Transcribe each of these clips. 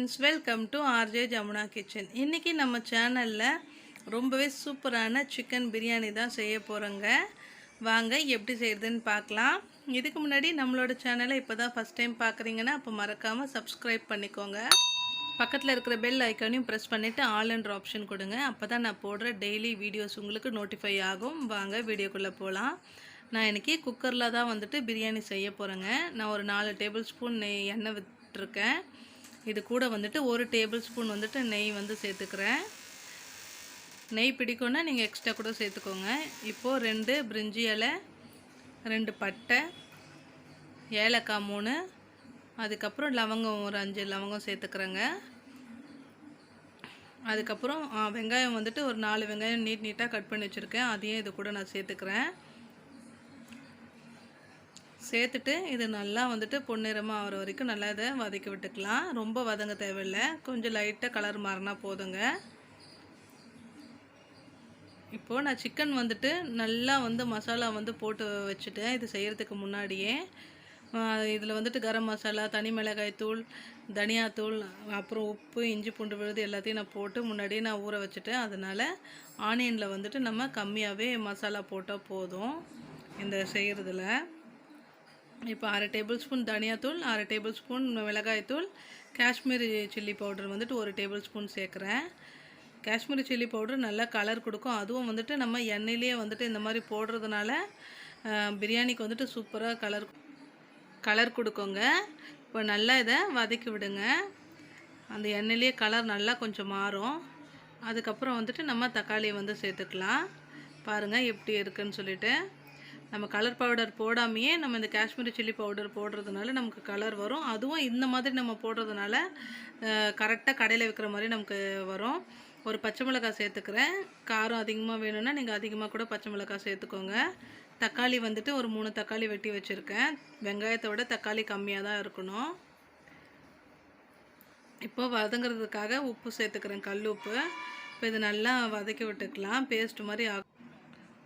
Friends, welcome to RJ Jamuna kitchen. இன்றைக்கி நம்ம சேனலில் ரொம்பவே சூப்பரான சிக்கன் பிரியாணி தான் செய்ய போகிறோங்க. வாங்க எப்படி செய்கிறதுன்னு பார்க்கலாம். இதுக்கு முன்னாடி நம்மளோட சேனலை இப்போ தான் ஃபஸ்ட் டைம் பார்க்குறீங்கன்னா அப்போ மறக்காமல் சப்ஸ்கிரைப் பண்ணிக்கோங்க. பக்கத்தில் இருக்கிற பெல் ஐக்கானையும் ப்ரெஸ் பண்ணிவிட்டு ஆல்ன்ற ஆப்ஷன் கொடுங்க. அப்போ தான் நான் போடுற டெய்லி வீடியோஸ் உங்களுக்கு நோட்டிஃபை ஆகும். வாங்க வீடியோக்குள்ளே போகலாம். நான் இன்றைக்கி குக்கரில் தான் பிரியாணி செய்ய போகிறேங்க. நான் ஒரு 4 டேபிள் ஸ்பூன் எண்ணெய் விட்டுருக்கேன். இது கூட 1 டேபிள் ஸ்பூன் நெய் சேர்த்துக்கிறேன். நெய் பிடிக்கும்னா நீங்கள் எக்ஸ்ட்ரா கூட சேர்த்துக்கோங்க. இப்போது 2 பிரிஞ்சி இலை, 2 பட்டை, ஏலக்காய் 3, அதுக்கப்புறம் லவங்கம் ஒரு 5 லவங்கம் சேர்த்துக்கிறேங்க. அதுக்கப்புறம் வெங்காயம் ஒரு 4 வெங்காயம் நீட்டாக கட் பண்ணி வச்சுருக்கேன். அதையும் இது கூட நான் சேர்த்துக்கிறேன். சேர்த்துட்டு இது நல்லா பொன்னிறமாக ஆகிற வரைக்கும் நல்லா இதை வதக்கி விட்டுக்கலாம். ரொம்ப வதங்க தேவையில்லை, கொஞ்சம் லைட்டாக கலர் மாறினா போதுங்க. இப்போது நான் சிக்கன் நல்லா மசாலா போட்டு வச்சுட்டேன். இது செய்கிறதுக்கு முன்னாடியே இதில் கரம் மசாலா, தனி மிளகாய் தூள், தனியாத்தூள், அப்புறம் உப்பு, இஞ்சி பூண்டு விழுது எல்லாத்தையும் நான் போட்டு முன்னாடியே நான் ஊற வச்சுட்டேன். அதனால் ஆனியனில் நம்ம கம்மியாகவே மசாலா போட்டால் போதும் இந்த செய்கிறதுல. இப்போ 1/2 டேபிள் ஸ்பூன் தனியாத்தூள், 1/2 டேபிள் ஸ்பூன் மிளகாய்த்தூள், Kashmiri chilli powder 1 table spoon சேர்க்குறேன். காஷ்மீரி சில்லி பவுடர் நல்லா கலர் கொடுக்கும். அதுவும் நம்ம எண்ணெயிலேயே இந்த மாதிரி போடுறதுனால பிரியாணிக்கு சூப்பராக கலர் கொடுக்குங்க. இப்போ நல்லா இதை வதக்கி விடுங்க. அந்த எண்ணெயிலேயே கலர் நல்லா கொஞ்சம் மாறும். அதுக்கப்புறம் நம்ம தக்காளியை சேர்த்துக்கலாம். பாருங்கள் எப்படி இருக்குன்னு சொல்லிட்டு. நம்ம கலர் பவுடர் போடாமையே நம்ம இந்த காஷ்மீரி சில்லி பவுடர் போடுறதுனால நமக்கு கலர் வரும். அதுவும் இந்த மாதிரி நம்ம போடுறதுனால கரெக்டாக கடையில் விற்கிற மாதிரி நமக்கு வரும். ஒரு பச்சை மிளகாய் சேர்த்துக்கிறேன். காரம் அதிகமாக வேணும்னா நீங்கள் அதிகமாக கூட பச்சை மிளகாய் சேர்த்துக்கோங்க. தக்காளி ஒரு 3 தக்காளி வெட்டி வச்சுருக்கேன். வெங்காயத்தை விட தக்காளி கம்மியாக தான் இருக்கணும். இப்போ வதங்கிறதுக்காக உப்பு சேர்த்துக்கிறேன், கல் உப்பு. இப்போ இது நல்லா வதக்கி விட்டுக்கலாம். பேஸ்ட் மாதிரி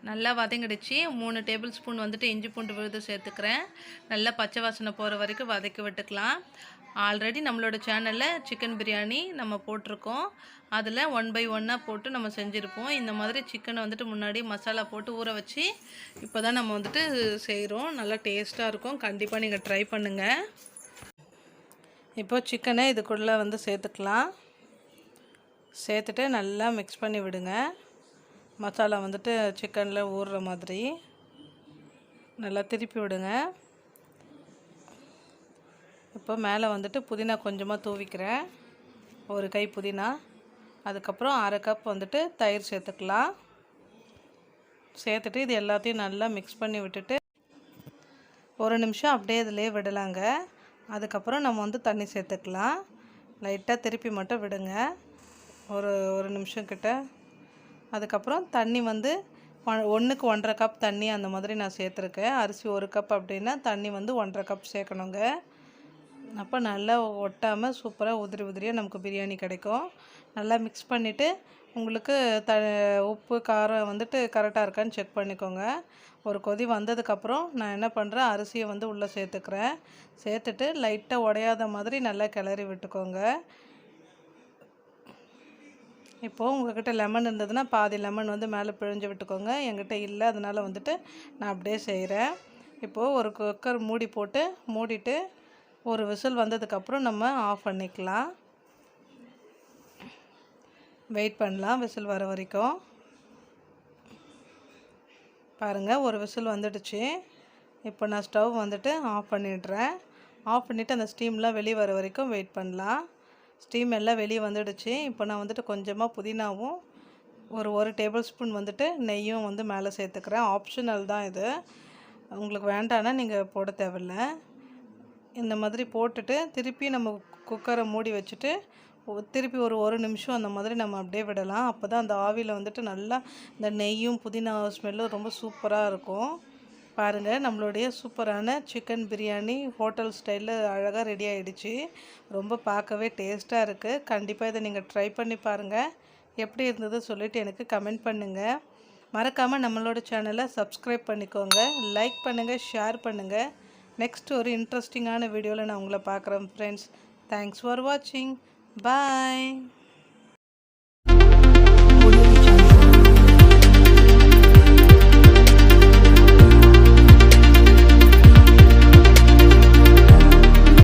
நல்லா வதங்கிடுச்சு. 3 டேபிள் ஸ்பூன் இஞ்சி பூண்டு விழுது சேர்த்துக்கிறேன். நல்லா பச்சை வாசனை போகிற வரைக்கும் வதக்கி விட்டுக்கலாம். ஆல்ரெடி நம்மளோட சேனலில் சிக்கன் பிரியாணி நம்ம போட்டிருக்கோம். அதில் 1 by 1 போட்டு நம்ம செஞ்சுருப்போம். இந்த மாதிரி சிக்கனை முன்னாடி மசாலா போட்டு ஊற வச்சு இப்போ தான் நம்ம செய்கிறோம். நல்லா டேஸ்ட்டாக இருக்கும். கண்டிப்பாக நீங்கள் ட்ரை பண்ணுங்கள். இப்போது சிக்கனை இதுக்குள்ளே சேர்த்துக்கலாம். சேர்த்துட்டு நல்லா மிக்ஸ் பண்ணி விடுங்க. மசாலா சிக்கனில் ஊறுற மாதிரி நல்லா திருப்பி விடுங்க. இப்போ மேலே புதினா கொஞ்சமாக தூவிக்கிறேன், ஒரு கை புதினா. அதுக்கப்புறம் 1/2 கப் தயிர் சேர்த்துக்கலாம். சேர்த்துட்டு இது எல்லாத்தையும் நல்லா மிக்ஸ் பண்ணி விட்டுட்டு 1 நிமிஷம் அப்படியே இதிலே விடலாங்க. அதுக்கப்புறம் நம்ம தண்ணி சேர்த்துக்கலாம். லைட்டாக திருப்பி மட்டும் விடுங்க, ஒரு நிமிஷம் கிட்ட. அதுக்கப்புறம் தண்ணி 1க்கு 1/2 கப் தண்ணி அந்த மாதிரி நான் சேர்த்துருக்கேன். அரிசி 1 கப் அப்படின்னா தண்ணி 1/2 கப் சேர்க்கணுங்க. அப்போ நல்லா ஒட்டாமல் சூப்பராக உதிரியாக நமக்கு பிரியாணி கிடைக்கும். நல்லா மிக்ஸ் பண்ணிவிட்டு உங்களுக்கு உப்பு காரம் கரெக்டாக இருக்கான்னு செக் பண்ணிக்கோங்க. ஒரு கொதி வந்ததுக்கப்புறம் நான் என்ன பண்ணுறேன், அரிசியை உள்ளே சேர்த்துக்கிறேன். சேர்த்துட்டு லைட்டாக உடையாத மாதிரி நல்லா கிளறி விட்டுக்கோங்க. இப்போது உங்கள்கிட்ட லெமன் இருந்ததுன்னா பாதி லெமன் மேலே பிழிஞ்சு விட்டுக்கோங்க. என்கிட்ட இல்லை, அதனால் நான் அப்படியே செய்கிறேன். இப்போது ஒரு குக்கர் மூடி போட்டு மூடிட்டு ஒரு விசில் வந்ததுக்கப்புறம் நம்ம ஆஃப் பண்ணிக்கலாம். வெயிட் பண்ணலாம் விசில் வர வரைக்கும். பாருங்கள், ஒரு விசில் வந்துடுச்சு. இப்போ நான் ஸ்டவ் ஆஃப் பண்ணிடுறேன். ஆஃப் பண்ணிவிட்டு அந்த ஸ்டீம்லாம் வெளியே வர வரைக்கும் வெயிட் பண்ணலாம். ஸ்டீம் எல்லாம் வெளியே வந்துடுச்சு. இப்போ நான் கொஞ்சமாக புதினாவும் ஒரு டேபிள் ஸ்பூன் நெய்யும் மேலே சேர்த்துக்கிறேன். ஆப்ஷனல் தான் இது, உங்களுக்கு வேண்டான்னா நீங்கள் போட தேவையில்லை. இந்த மாதிரி போட்டுட்டு திருப்பி நம்ம குக்கரை மூடி வச்சுட்டு திருப்பி ஒரு நிமிஷம் அந்த மாதிரி நம்ம அப்படியே விடலாம். அப்போ தான் அந்த ஆவியில் நல்லா இந்த நெய்யும் புதினா ஸ்மெல்லும் ரொம்ப சூப்பராக இருக்கும். பாருங்கள், நம்மளுடைய சூப்பரான சிக்கன் பிரியாணி ஹோட்டல் ஸ்டைலில் அழகாக ரெடி ஆகிடுச்சு. ரொம்ப பார்க்கவே டேஸ்ட்டாக இருக்குது. கண்டிப்பாக இதை நீங்கள் ட்ரை பண்ணி பாருங்கள். எப்படி இருந்தது சொல்லிவிட்டு எனக்கு கமெண்ட் பண்ணுங்கள். மறக்காமல் நம்மளோட சேனலை சப்ஸ்கிரைப் பண்ணிக்கோங்க, லைக் பண்ணுங்கள், ஷேர் பண்ணுங்கள். நெக்ஸ்ட் ஒரு இன்ட்ரெஸ்டிங்கான வீடியோவில் நான் உங்களை பார்க்குறேன் ஃப்ரெண்ட்ஸ். தேங்க்ஸ் ஃபார் வாட்சிங். பாய்.